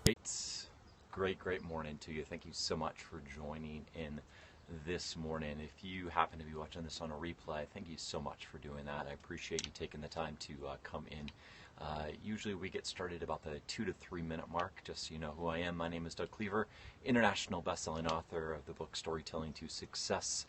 Great morning to you. Thank you so much for joining in this morning. If you happen to be watching this on a replay, thank you so much for doing that. I appreciate you taking the time to come in. Usually we get started about the 2 to 3 minute mark. Just so you know who I am, my name is Doug Cleaver, international best-selling author of the book Storytelling to Success.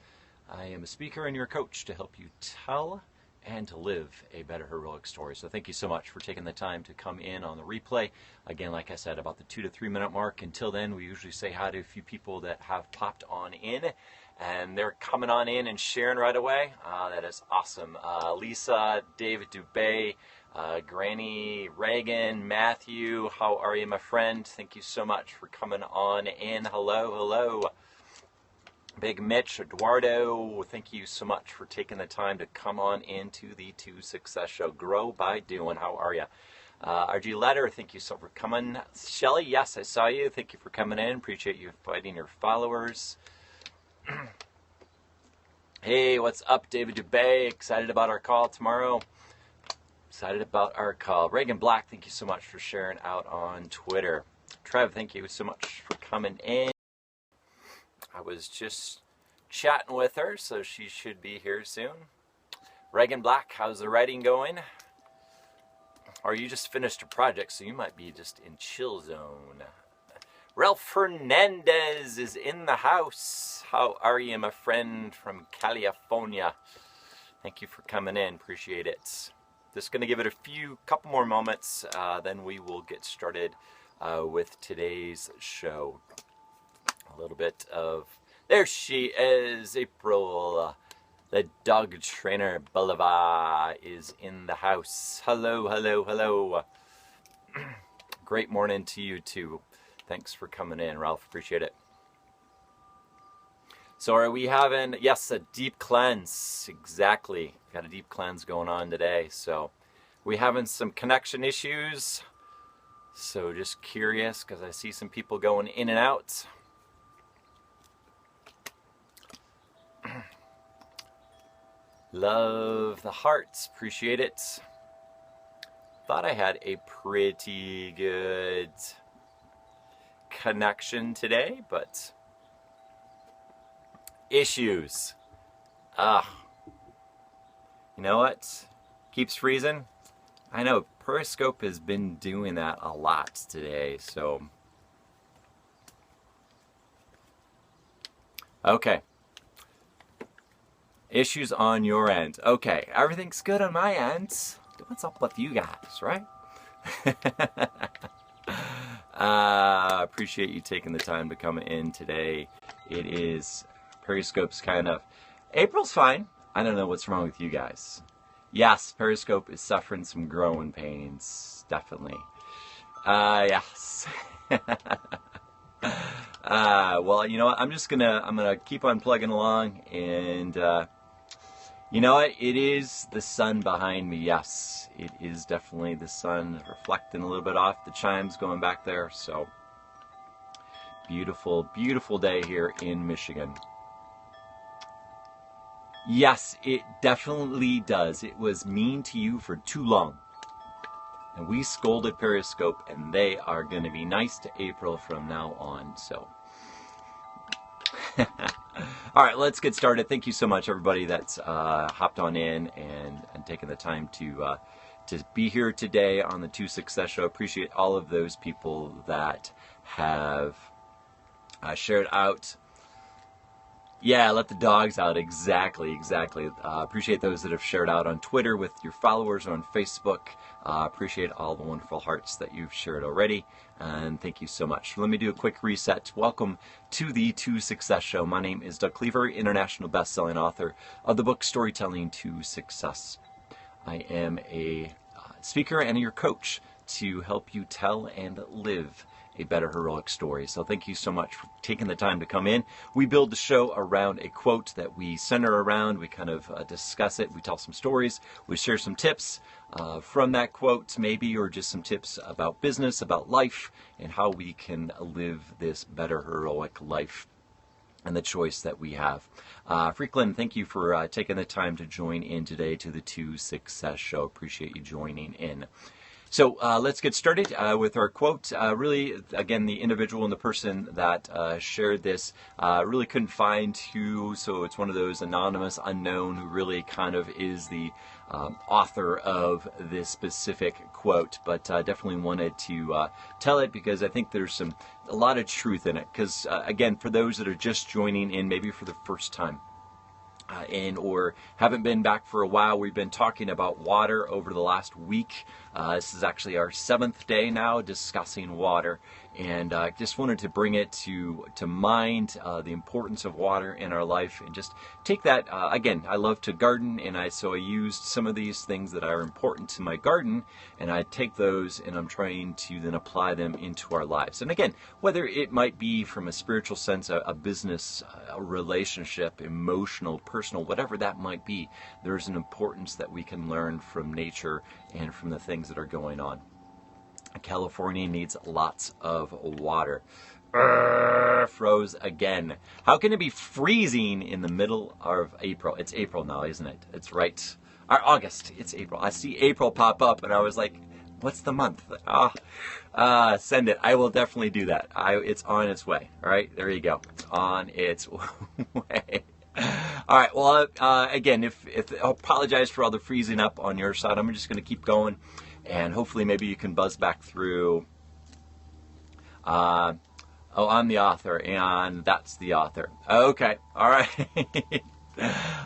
I am a speaker and your coach to help you tell and to live a better heroic story. So thank you so much for taking the time to come in on the replay. Again, like I said, about the 2 to 3 minute mark. Until then, we usually say hi to a few people that have popped on in, and they're coming on in and sharing right away. That is awesome. Lisa, David Dubay, Granny, Reagan, Matthew, how are you, my friend? Thank you so much for coming on in. Hello. Big Mitch, Eduardo, thank you so much for taking the time to come on into the 2 Success Show. Grow by doing. How are you? RG Letter, thank you so much for coming. Shelly, yes, I saw you. Thank you for coming in. Appreciate you fighting your followers. Hey, what's up, David Dubay? Excited about our call tomorrow. Excited about our call. Reagan Black, thank you so much for sharing out on Twitter. Trev, thank you so much for coming in. I was just chatting with her, so she should be here soon. Reagan Black, how's the writing going? Or you just finished a project, so you might be just in chill zone. Ralph Fernandez is in the house. How are you, my friend from California? Thank you for coming in. Appreciate it. Just going to give it a couple more moments, then we will get started with today's show. A little bit of, there she is, April, the dog trainer Boulevard is in the house. Hello. Great morning to you too. Thanks for coming in, Ralph, appreciate it. So are we having, yes, a deep cleanse, exactly. Got a deep cleanse going on today, so we having some connection issues. So just curious, because I see some people going in and out. Love the hearts, appreciate it. Thought I had a pretty good connection today, but issues. You know what? Keeps freezing. I know Periscope has been doing that a lot today, so. Okay. Issues on your end. Okay, everything's good on my end. What's up with you guys, right? Appreciate you taking the time to come in today. It is, Periscope's kind of, April's fine. I don't know what's wrong with you guys. Yes, Periscope is suffering some growing pains, definitely. Yes. Well, you know what, I'm gonna keep on plugging along, and you know what? It is the sun behind me. Yes, it is definitely the sun reflecting a little bit off the chimes going back there. So beautiful, beautiful day here in Michigan. Yes, it definitely does. It was mean to you for too long. And we scolded Periscope, and they are going to be nice to April from now on. So. All right, let's get started. Thank you so much, everybody that's hopped on in and taken the time to be here today on the 2 Success Show. Appreciate all of those people that have shared out. Yeah, let the dogs out. Exactly. Appreciate those that have shared out on Twitter with your followers, on Facebook. Appreciate all the wonderful hearts that you've shared already. And thank you so much. Let me do a quick reset. Welcome to the 2 Success Show. My name is Doug Cleaver, international best-selling author of the book Storytelling to Success. I am a speaker and your coach to help you tell and live a better heroic story. So thank you so much for taking the time to come in. We build the show around a quote that we center around. We kind of discuss it. We tell some stories. We share some tips from that quote maybe, or just some tips about business, about life, and how we can live this better heroic life and the choice that we have. Freakland, thank you for taking the time to join in today to the 2 Success Show. Appreciate you joining in. So let's get started with our quote. Really, again, the individual and the person that shared this really couldn't find who, so it's one of those anonymous, unknown, who really kind of is the author of this specific quote, but definitely wanted to tell it because I think there's a lot of truth in it. Because again, for those that are just joining in, maybe for the first time, or haven't been back for a while, we've been talking about water over the last week. This is actually our 7th day now discussing water, and I just wanted to bring it to mind, the importance of water in our life, and just take that, again, I love to garden, and so I used some of these things that are important to my garden, and I take those and I'm trying to then apply them into our lives. And again, whether it might be from a spiritual sense, a business, a relationship, emotional, personal, whatever that might be, there's an importance that we can learn from nature and from the things that are going on. California needs lots of water. Froze again. How can it be freezing in the middle of April? It's April now, isn't it? It's right. August. It's April. I see April pop up, and I was like, what's the month? Send it. I will definitely do that. It's on its way. All right, there you go. It's on its way. All right. Well, again, if I apologize for all the freezing up on your side. I'm just going to keep going, and hopefully, maybe you can buzz back through. I'm the author, and that's the author. Okay. All right.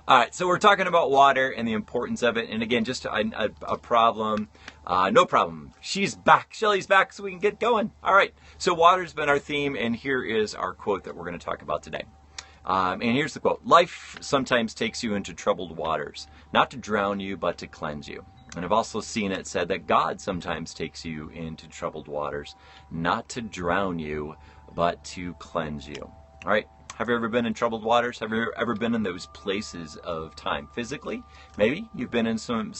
All right. So we're talking about water and the importance of it, and again, just a problem. No problem. She's back. Shelly's back, so we can get going. All right. So water's been our theme, and here is our quote that we're going to talk about today. And here's the quote. Life sometimes takes you into troubled waters, not to drown you, but to cleanse you. And I've also seen it said that God sometimes takes you into troubled waters, not to drown you, but to cleanse you. All right. Have you ever been in troubled waters? Have you ever been in those places of time? Physically, maybe you've been in some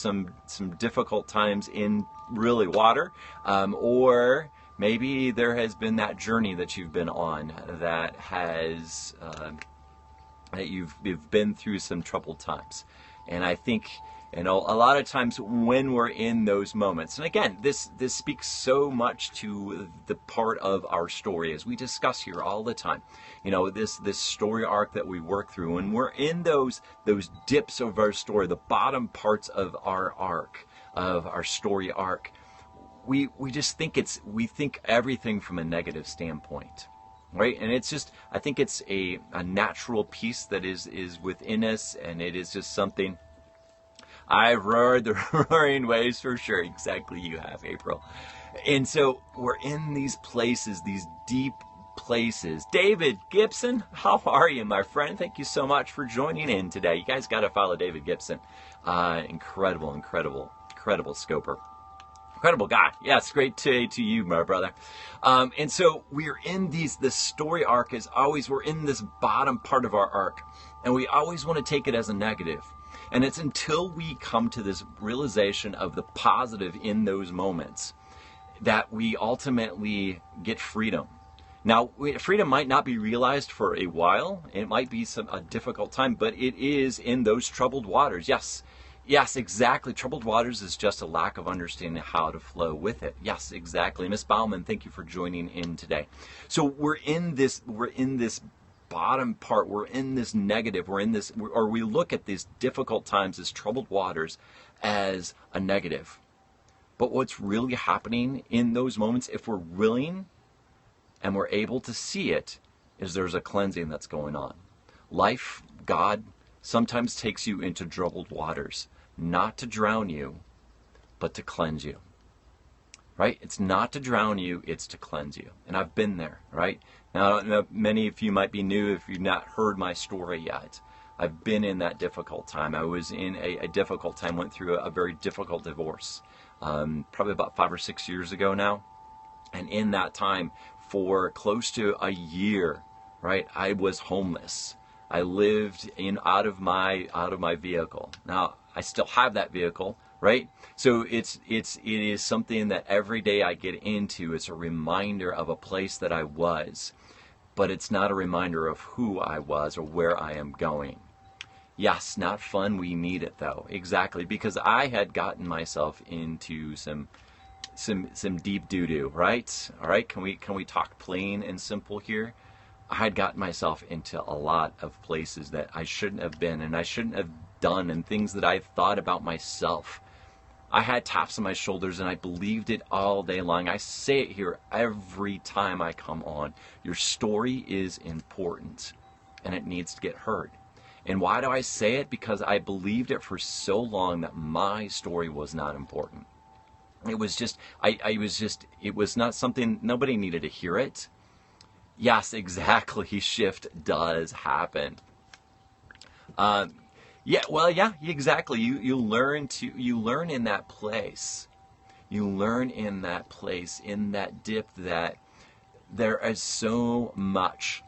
difficult times in really water, or maybe there has been that journey that you've been on that has that you've been through some troubled times. And I think, a lot of times when we're in those moments, and again, this speaks so much to the part of our story as we discuss here all the time. This story arc that we work through, when we're in those dips of our story, the bottom parts of our arc, of our story arc, we just think we think everything from a negative standpoint. Right? And it's just, I think it's a natural piece that is within us, and it is just something. I've roared the roaring waves for sure. Exactly, you have, April. And so we're in these places, these deep places. David Gibson, how are you, my friend? Thank you so much for joining in today. You guys got to follow David Gibson. Incredible scoper. Incredible guy. Yes, great to you, my brother. And so we're in this story arc is always, we're in this bottom part of our arc, and we always want to take it as a negative. And it's until we come to this realization of the positive in those moments that we ultimately get freedom. Now, freedom might not be realized for a while. It might be a difficult time, but it is in those troubled waters. Yes, exactly. Troubled waters is just a lack of understanding how to flow with it. Yes, exactly. Miss Bauman, thank you for joining in today. So we're in this bottom part. We're in this negative. We look at these difficult times as troubled waters as a negative. But what's really happening in those moments, if we're willing and we're able to see it, is there's a cleansing that's going on. Life, God, sometimes takes you into troubled waters, not to drown you, but to cleanse you. Right? It's not to drown you, it's to cleanse you. And I've been there, right? Now, many of you might be new if you've not heard my story yet. I've been in that difficult time. I was in a difficult time, went through a very difficult divorce, probably about 5 or 6 years ago now. And in that time, for close to a year, right, I was homeless. I lived out of my vehicle. Now, I still have that vehicle, right? So it is something that every day I get into. It's a reminder of a place that I was, but it's not a reminder of who I was or where I am going. Yes, not fun. We need it though. Exactly, because I had gotten myself into some some deep doo-doo, right? All right, can we talk plain and simple here? I had gotten myself into a lot of places that I shouldn't have been, and I shouldn't have done, and things that I thought about myself. I had taps on my shoulders, and I believed it all day long. I say it here every time I come on. Your story is important, and it needs to get heard. And why do I say it? Because I believed it for so long that my story was not important. It was just, it was not something, nobody needed to hear it. Yes, exactly, shift does happen. Yeah, exactly. You learn in that place. You learn in that place, in that dip, that there is so much.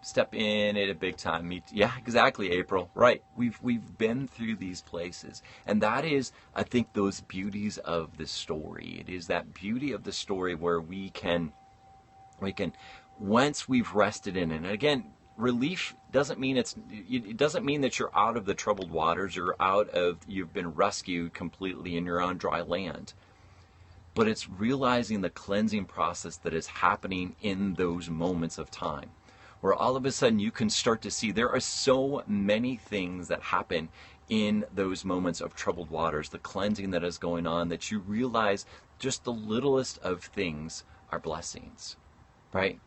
Step in at a big time. Yeah, exactly, April. Right. We've been through these places. And that is, I think, those beauties of the story. It is that beauty of the story where we can, once we've rested in it, and again, relief doesn't mean it doesn't mean that you're out of the troubled waters, you've been rescued completely and you're on dry land. But it's realizing the cleansing process that is happening in those moments of time, where all of a sudden you can start to see there are so many things that happen in those moments of troubled waters, the cleansing that is going on, that you realize just the littlest of things are blessings, right?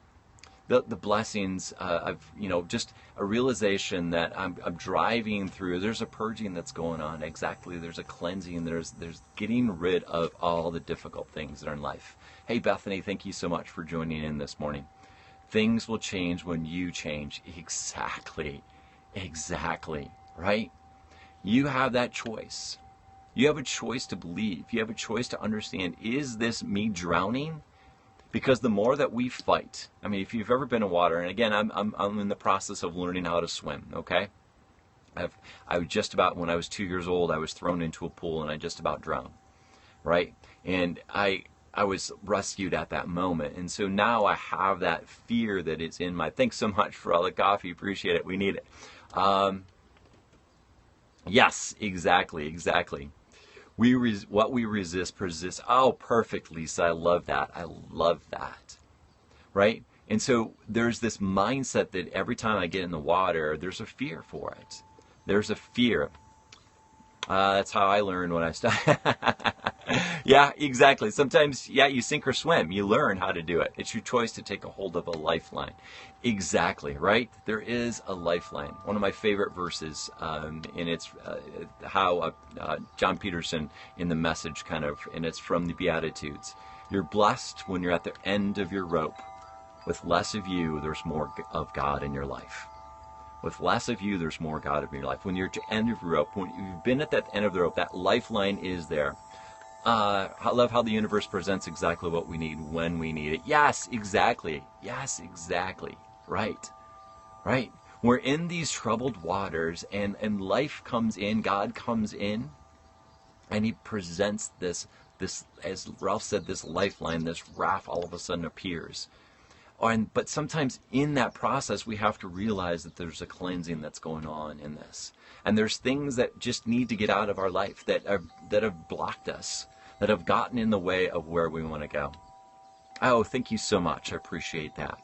The blessings of, just a realization that I'm driving through. There's a purging that's going on. Exactly. There's a cleansing. There's getting rid of all the difficult things that are in life. Hey, Bethany, thank you so much for joining in this morning. Things will change when you change. Exactly, right? You have that choice. You have a choice to believe. You have a choice to understand, is this me drowning? Because the more that we fight, I mean, if you've ever been in water, and again, I'm in the process of learning how to swim, okay? I was just about, when I was 2 years old, I was thrown into a pool and I just about drowned, right? And I was rescued at that moment. And so now I have that fear that is in my, thanks so much for all the coffee, appreciate it, we need it. Yes, exactly. What we resist persists. Oh, perfect, Lisa. I love that. Right? And so there's this mindset that every time I get in the water, there's a fear for it. There's a fear. That's how I learned when I started. Yeah, exactly. Sometimes, you sink or swim. You learn how to do it. It's your choice to take a hold of a lifeline. Exactly, right? There is a lifeline. One of my favorite verses, and it's how John Peterson in the Message and it's from the Beatitudes. You're blessed when you're at the end of your rope. With less of you, there's more of God in your life. With less of you, there's more God in your life. When you're at the end of your rope, when you've been at that end of the rope, that lifeline is there. I love how the universe presents exactly what we need when we need it. Yes, exactly. Right. We're in these troubled waters, and life comes in, God comes in, and he presents this, as Ralph said, this lifeline, this raft all of a sudden appears. But sometimes in that process, we have to realize that there's a cleansing that's going on in this. And there's things that just need to get out of our life that have blocked us, that have gotten in the way of where we want to go. Oh, thank you so much. I appreciate that.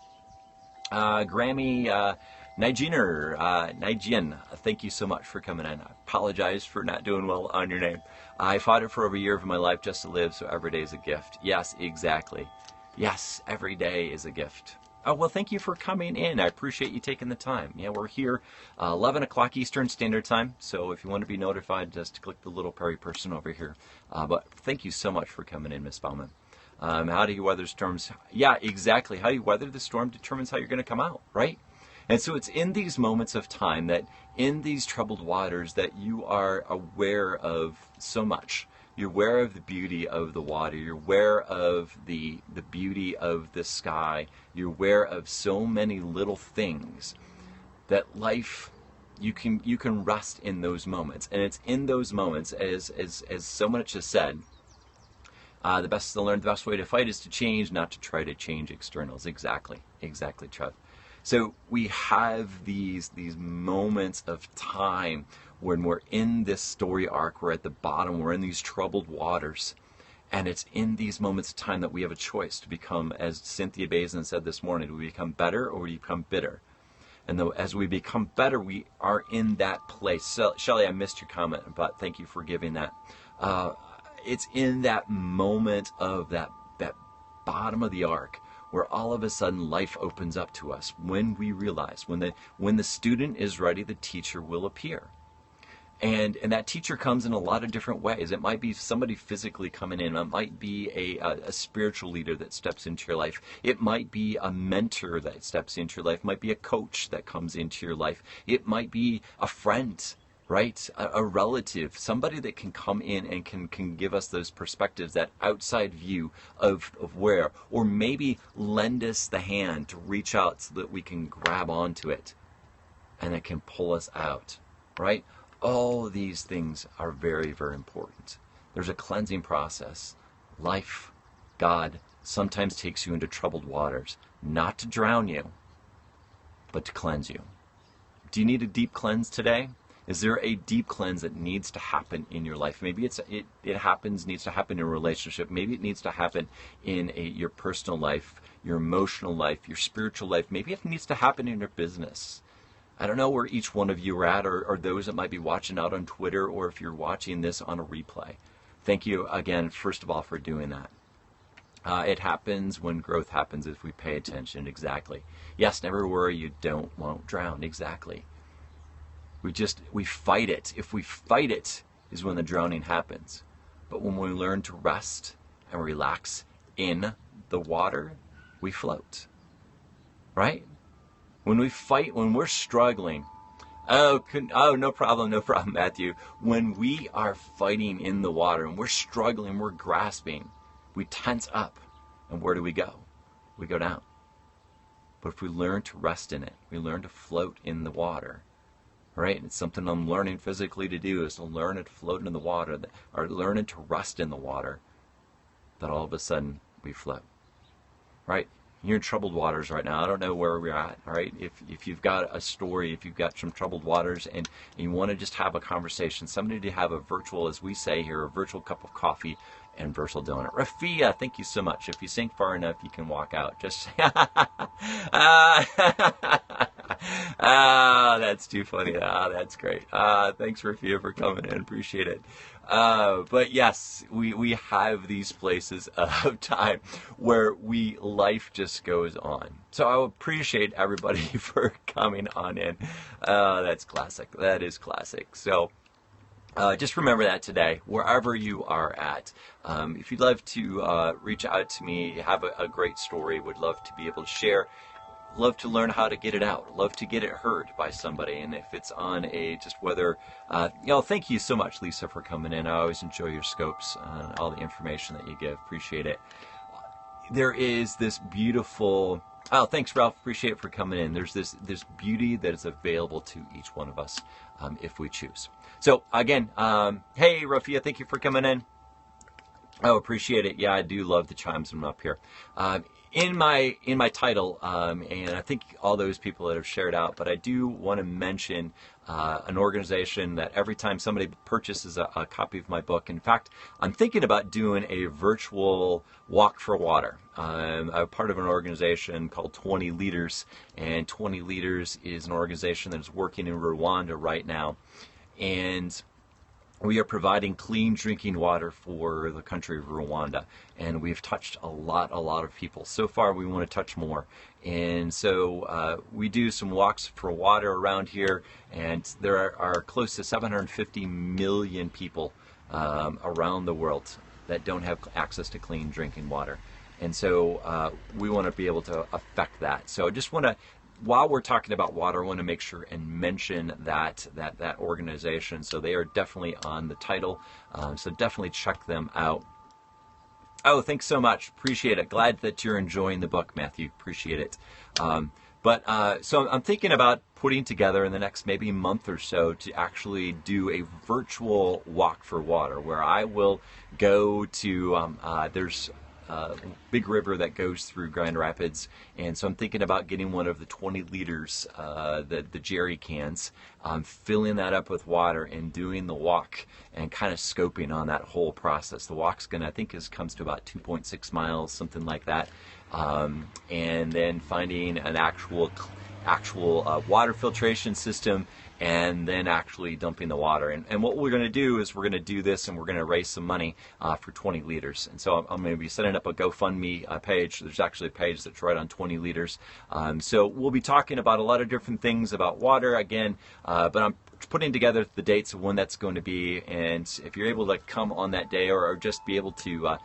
Grammy Nigin, thank you so much for coming in. I apologize for not doing well on your name. I fought it for over a year of my life just to live, so every day is a gift. Yes, exactly. Yes, every day is a gift. Oh, well, thank you for coming in. I appreciate you taking the time. Yeah, we're here 11 o'clock Eastern Standard Time, so if you want to be notified, just click the little Perry person over here. But thank you so much for coming in, Miss Bauman. How do you weather storms? Yeah, exactly. How you weather the storm determines how you're going to come out, right? And so it's in these moments of time, that in these troubled waters, that you are aware of so much. You're aware of the beauty of the water. You're aware of the beauty of the sky. You're aware of so many little things that life, you can rest in those moments. And it's in those moments, as so much is said, the best way to fight is to change, not to try to change externals. Exactly, Trev. So we have these moments of time when we're in this story arc, we're at the bottom, we're in these troubled waters, And it's in these moments of time that we have a choice to become, as Cynthia Bazin said this morning, do we become better or we become bitter? And though as we become better, we are in that place. So, Shelley, I missed your comment, but thank you for giving that. It's in that moment of that bottom of the arc where all of a sudden life opens up to us when we realize when the student is ready, the teacher will appear. And that teacher comes in a lot of different ways. It might be somebody physically coming in. It might be a spiritual leader that steps into your life. It might be a mentor that steps into your life. It might be a coach that comes into your life. It might be a friend, right? A relative, somebody that can come in and can give us those perspectives, that outside view of where, or maybe lend us the hand to reach out so that we can grab onto it and it can pull us out, right? All these things are very, very important. There's a cleansing process. Life, God, sometimes takes you into troubled waters, not to drown you, but to cleanse you. Do you need a deep cleanse today? Is there a deep cleanse that needs to happen in your life? Maybe needs to happen in a relationship. Maybe it needs to happen in your personal life, your emotional life, your spiritual life. Maybe it needs to happen in your business. I don't know where each one of you are at, or those that might be watching out on Twitter, or if you're watching this on a replay. Thank you again, first of all, for doing that. It happens when growth happens if we pay attention. Exactly. Yes, never worry, you won't drown. Exactly. We fight it. If we fight it is when the drowning happens. But when we learn to rest and relax in the water, we float. Right? When we fight, when we're struggling, no problem, Matthew. When we are fighting in the water and we're struggling, we're grasping, we tense up. And where do we go? We go down. But if we learn to rest in it, we learn to float in the water, right? And it's something I'm learning physically to do, is to learn to float in the water, or learning to rest in the water, that all of a sudden we float, right? You're in troubled waters right now. I don't know where we're at, all right? If you've got a story, if you've got some troubled waters and you want to just have a conversation, somebody to have a virtual, as we say here, a virtual cup of coffee and virtual donut. Rafia, thank you so much. If you sink far enough, you can walk out. Just that's too funny. That's great. Thanks, Rafia, for coming in. Appreciate it. But yes, we have these places of time where life just goes on. So I appreciate everybody for coming on in. That's classic. That is classic. So just remember that today, wherever you are at. If you'd love to reach out to me, have a great story, would love to be able to share. Love to learn how to get it out. Love to get it heard by somebody. And if it's on thank you so much, Lisa, for coming in. I always enjoy your scopes and all the information that you give. Appreciate it. There is this beautiful, thanks, Ralph. Appreciate it for coming in. There's this beauty that is available to each one of us if we choose. So again, hey, Rafia, thank you for coming in. Oh, appreciate it. Yeah, I do love the chimes when I'm up here. In my title, and I think all those people that have shared out, but I do want to mention an organization that every time somebody purchases a copy of my book, in fact, I'm thinking about doing a virtual walk for water. I'm part of an organization called 20 Leaders, and 20 Leaders is an organization that is working in Rwanda right now. And we are providing clean drinking water for the country of Rwanda, and we've touched a lot of people. So far, we want to touch more, and so we do some walks for water around here, and there are close to 750 million people around the world that don't have access to clean drinking water, and so we want to be able to affect that. So I just want to, while we're talking about water, I want to make sure and mention that organization. So they are definitely on the title. So definitely check them out. Oh, thanks so much. Appreciate it. Glad that you're enjoying the book, Matthew. Appreciate it. So I'm thinking about putting together in the next maybe month or so to actually do a virtual walk for water, where I will go to, there's big river that goes through Grand Rapids, and so I'm thinking about getting one of the 20 liters, the jerry cans, filling that up with water and doing the walk and kind of scoping on that whole process. The walk's gonna, I think, comes to about 2.6 miles, something like that, and then finding an actual water filtration system, and then actually dumping the water. And what we're going to do is we're going to do this, and we're going to raise some money for 20 liters. And so I'm going to be setting up a GoFundMe page. There's actually a page that's right on 20 liters. So we'll be talking about a lot of different things about water again, but I'm putting together the dates of when that's going to be. And if you're able to come on that day, or just be able to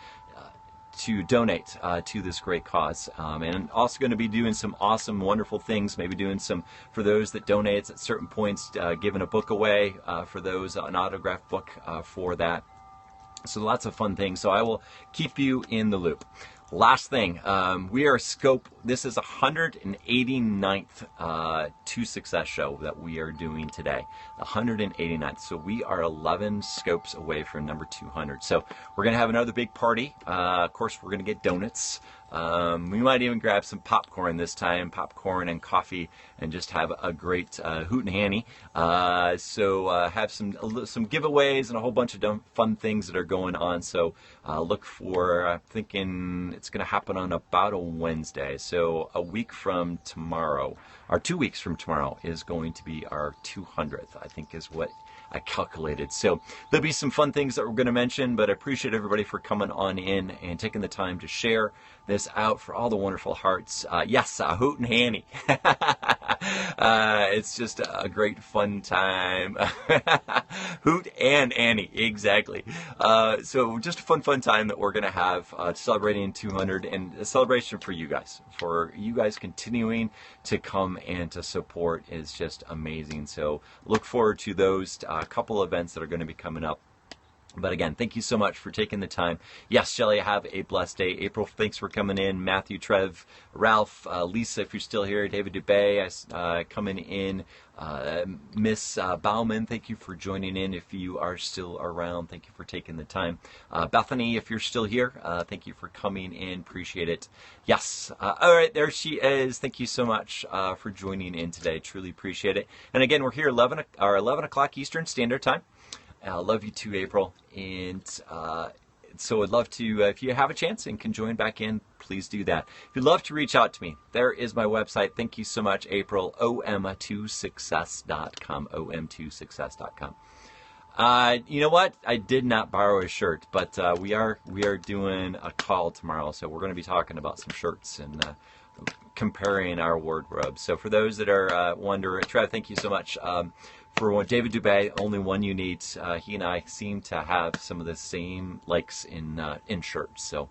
donate to this great cause. And I'm also going to be doing some awesome, wonderful things, maybe doing some, for those that donate at certain points, giving a book away for those, an autographed book for that. So lots of fun things. So I will keep you in the loop. Last thing, we are Scope. This is 189th Two Success show that we are doing today. 189th. So we are 11 scopes away from number 200. So we're going to have another big party. Of course, we're going to get donuts. We might even grab some popcorn this time, popcorn and coffee, and just have a great hoot and hanny. So have some giveaways and a whole bunch of fun things that are going on. So look for, I'm thinking it's going to happen on about a Wednesday. So a week from tomorrow, or 2 weeks from tomorrow, is going to be our 200th, I think is what I calculated. So there'll be some fun things that we're going to mention, but I appreciate everybody for coming on in and taking the time to share this out for all the wonderful hearts. Yes, a hoot and hanny. It's just a great fun time. Hoot and Annie, exactly. So just a fun time that we're going to have celebrating 200, and a celebration for you guys continuing to come and to support is just amazing. So look forward to those couple events that are going to be coming up. But again, thank you so much for taking the time. Yes, Shelley, have a blessed day. April, thanks for coming in. Matthew, Trev, Ralph, Lisa, if you're still here. David Dubay, coming in. Miss Bauman, thank you for joining in. If you are still around, thank you for taking the time. Bethany, if you're still here, thank you for coming in. Appreciate it. Yes. All right, there she is. Thank you so much for joining in today. Truly appreciate it. And again, we're here 11 o'clock Eastern Standard Time. I love you too, April. And so I'd love to, if you have a chance and can join back in, please do that. If you'd love to reach out to me, there is my website. Thank you so much, April. om2success.com. om2success.com. You know what? I did not borrow a shirt, but we are doing a call tomorrow, so we're going to be talking about some shirts and comparing our wardrobe. So for those that are wondering, Trev, thank you so much. For David Dubay, only one you need. He and I seem to have some of the same likes in shirts. So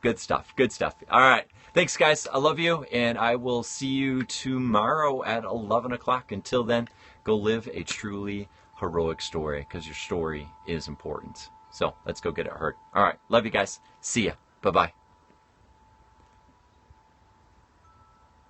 good stuff. Good stuff. All right. Thanks, guys. I love you, and I will see you tomorrow at 11 o'clock. Until then, go live a truly heroic story, because your story is important. So let's go get it heard. All right. Love you guys. See ya. Bye-bye.